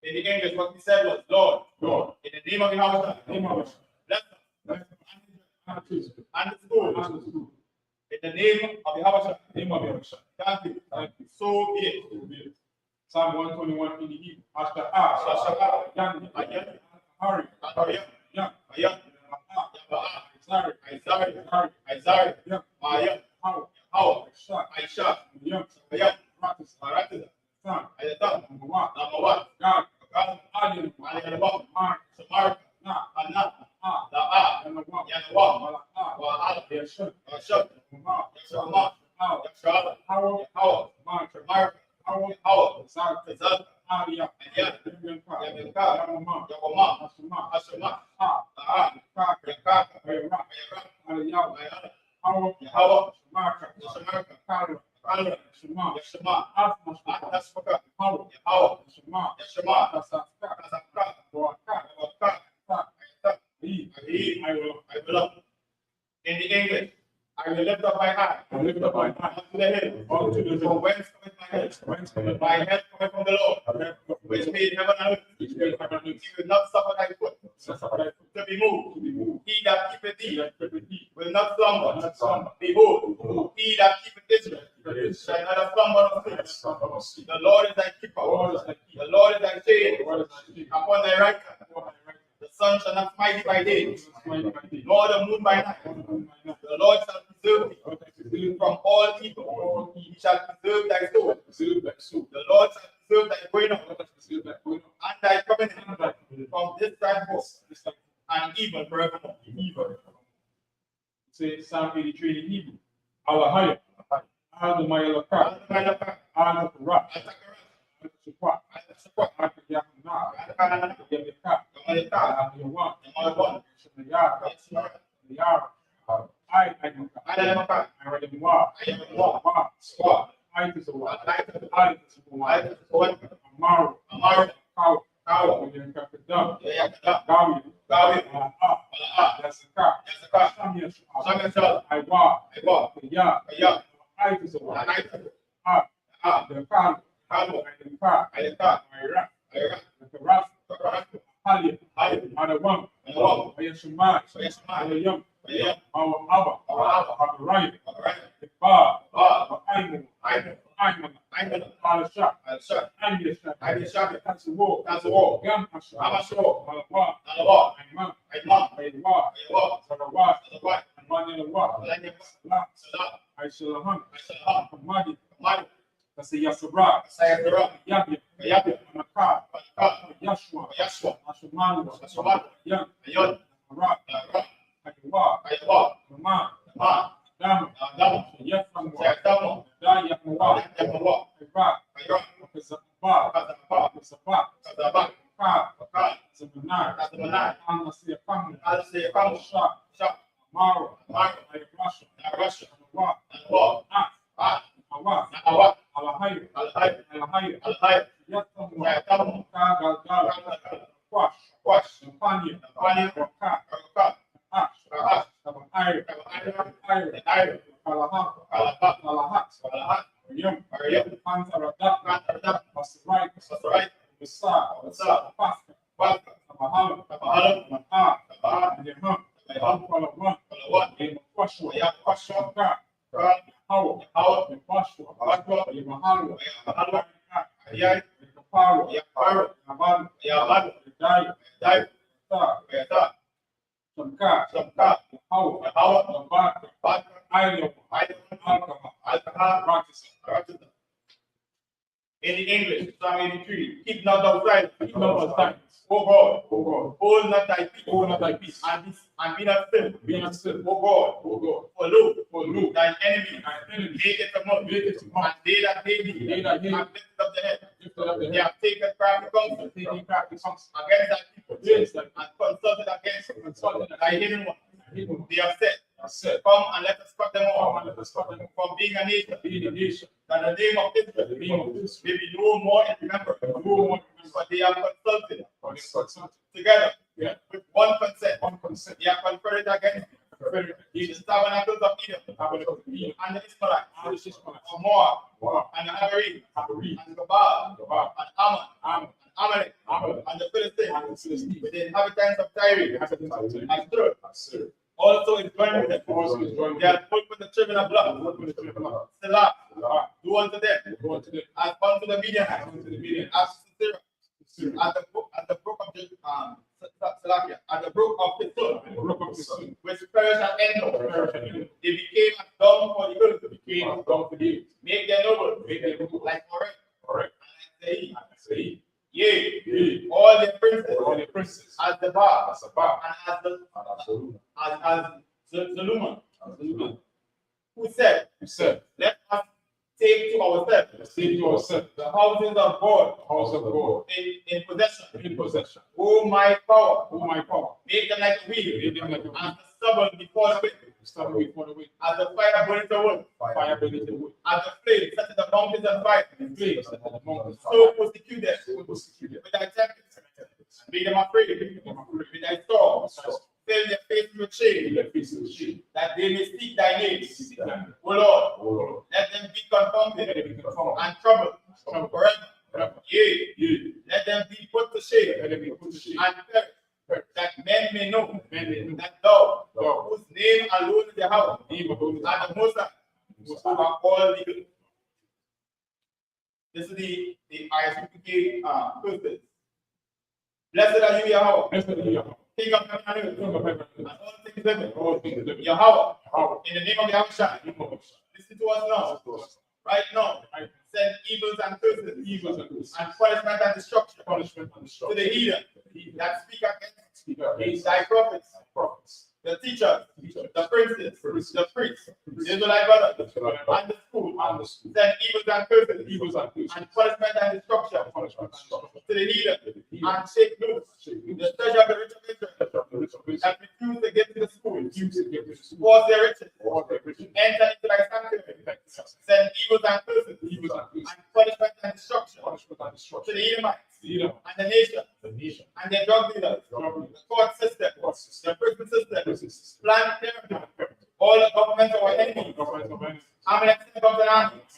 Speaker 4: In the English, what he said was, Lord, in the name of Yahusha, bless us and the school. In the name of Yahusha, thank you. So be it.
Speaker 1: Psalm 121 in the Hebrew, Ashta, Yan, Hari, Yan,
Speaker 4: Isaiah, Maya, How, Aisha,
Speaker 1: Yan,
Speaker 4: Ratis,
Speaker 1: San,
Speaker 4: Ayatan,
Speaker 1: Nama,
Speaker 4: Namawa,
Speaker 1: God,
Speaker 4: God,
Speaker 1: Adil,
Speaker 4: Aliyah,
Speaker 1: Mark,
Speaker 4: Samar,
Speaker 1: Na,
Speaker 4: Anna,
Speaker 1: Da'a,
Speaker 4: Yanawa,
Speaker 1: Malaka,
Speaker 4: Wa'ala,
Speaker 1: Yashun,
Speaker 4: Yashab,
Speaker 1: Mama,
Speaker 4: Yashama,
Speaker 1: How,
Speaker 4: Yashab,
Speaker 1: How, Mark,
Speaker 4: Mark,
Speaker 1: How,
Speaker 4: Zak,
Speaker 1: Zak, Aria,
Speaker 4: Ayah,
Speaker 1: Yanka,
Speaker 4: Yanka,
Speaker 1: Yamama,
Speaker 4: Yawama,
Speaker 1: Asuma,
Speaker 4: Ashama,
Speaker 1: Ta'a,
Speaker 4: Ta'a,
Speaker 1: Kaka,
Speaker 4: Yaka,
Speaker 1: Ayra,
Speaker 4: Ayara,
Speaker 1: Ayaw, How,
Speaker 4: Yahweh,
Speaker 1: Marka,
Speaker 4: Yashamarka,
Speaker 1: Kara,
Speaker 4: Kala,
Speaker 1: Shema,
Speaker 4: Yashama,
Speaker 1: Asma,
Speaker 4: Atasmaka,
Speaker 1: How,
Speaker 4: Yahweh,
Speaker 1: Shema,
Speaker 4: Yashama,
Speaker 1: Tasaka,
Speaker 4: Kasaka,
Speaker 1: Waka,
Speaker 4: Waka,
Speaker 1: Ta,
Speaker 4: Ayata,
Speaker 1: I will
Speaker 4: love. In the English, I will lift up my eye
Speaker 1: lift up my eye
Speaker 4: unto the hill,
Speaker 1: unto the
Speaker 4: from
Speaker 1: hill.
Speaker 4: whence cometh my help?
Speaker 1: Whence cometh
Speaker 4: My help cometh from the Lord, which made heaven and earth. He will not suffer thy foot to be moved. He that keepeth thee will not slumber. Behold, he that keepeth Israel shall not slumber nor sleep. The Lord is thy keeper. The Lord is thy shade upon thy right hand. The sun shall not smite thee by day, nor the moon by night. The Lord shall preserve thee from all evil. He shall preserve thy soul. The Lord shall preserve thy going out and thy coming in from this time forth and even forevermore.
Speaker 1: Say Psalm 83 in Hebrew. Alahaya, Al-Mayalaka, Al-Ra, support.
Speaker 4: In the English, Psalm 83, keep not thou silence. Keep not thou silence. O God, hold not thy peace, and be not still. Be not still. O God, for lo, thine enemy, make it a mud, and they that hate thee, have lifted up the head. They have taken crafty counsel against thy people, and consulted against thy hidden one. They have said, come and let us cut them off from being a nation, that the name of Israel may be no more in remembrance. But they have consulted together with one consent. They have conferred against the tabernacles of Edom and the Ishmaelites, of Moab, and the Hagarene, and Gabal, and Ammon, Amalek, and the Philistines, with the inhabitants of Tyre, and Sir. Also is joined with them. They are put with the children of blood. Selah, do unto them, as unto the Midianites, as Sisera, at the brook of Salakia, at the brook of Pithom, which perished at Endor. They became as dung for the earth. Make their noble, like Horeb, and like Seir. Yea, all the princes, as the bar, and as Zaluma, who said, let us take to ourselves the houses of God, in possession. Oh my power, make them like a wheel, as the stubble before the wind, as the fire burning the wood, as the flame setting the mountains on fire, so persecute them with thy tempests, make them afraid with thy storms, fill their faces with shame, that they may seek thy name. O Lord, let them be confounded and troubled forever. Yea, let them be put to shame and perish, that men may know that thou, whose name alone is the house, are the Most High, over all the earth. This is the Isupk verses. Blessed are you, Yahweh, King of heaven and earth, and all things living. Yahweh, in the name of Yahweh, listen to us now. Right now, send evils and curses, and punishment and destruction to the heathen that speak against thy prophets, the teachers, the princes, the priests, the Israelite brothers, and the school, send evils and curses, and punishment and destruction to the heathen, and shake loose the treasure of the rich of Israel, that refuse to give to the school, force their riches, enter into thy sanctuary, send evils and curses, and punishment and destruction to the Edomites, and the nation, and their drug dealers, the court system, the prison system, Planned Parenthood, all the governments of our enemies, Amalek Synagogues and armies,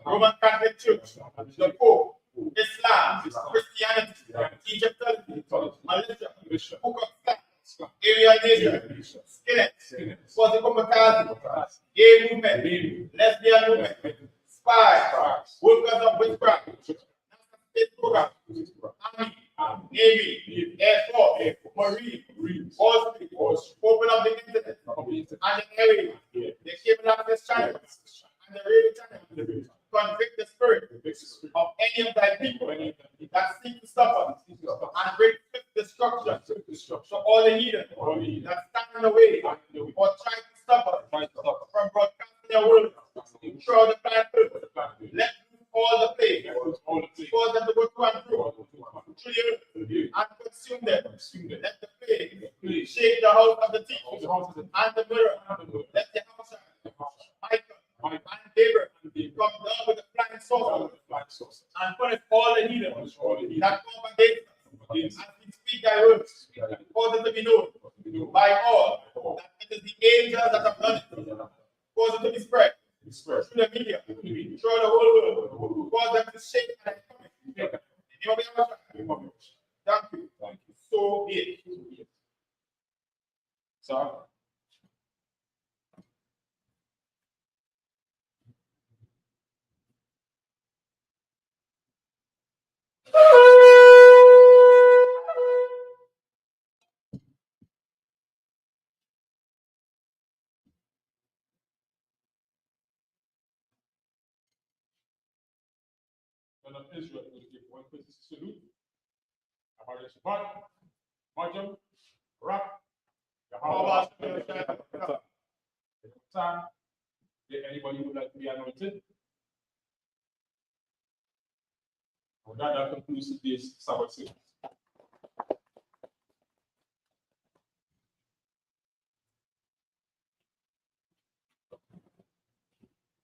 Speaker 4: Roman Catholic Church, the Pope, Islam, Christianity, Egyptology, militia, Ku Klux Klan, Aryan Nation, Skinheads, Quasi-Comitazi, gay movement, lesbian movement, spies, workers of witchcraft, space program, Army, Navy, Air Force, Marine, Wall Street, open up the internet, and the area, the cable access channels, and the radio channels, convict the spirit of any of thy people that seek to stop us, and bring swift destruction to all the heathen that stand in the way or try to stop us from broadcasting your word throughout the planet. Let all the plague, cause them to go through and through the earth and consume them. Let the plague shake the house of the thief and the mirror. Let the house of Michael and Gabriel come down with the flying saucer and punish all the heathen that come against us. As we speak thy words, cause it to be known by all that it is the angels that have done it. Cause it to be spread through the media, through the whole world, cause them to shake and come. Thank you. So be it.
Speaker 1: Sir? Men of Israel will give one courtesy salute. Abare Shabbat, Majam, Rak, Yahweh, time. Did anybody would like to be anointed? With that concludes today's Sabbath service.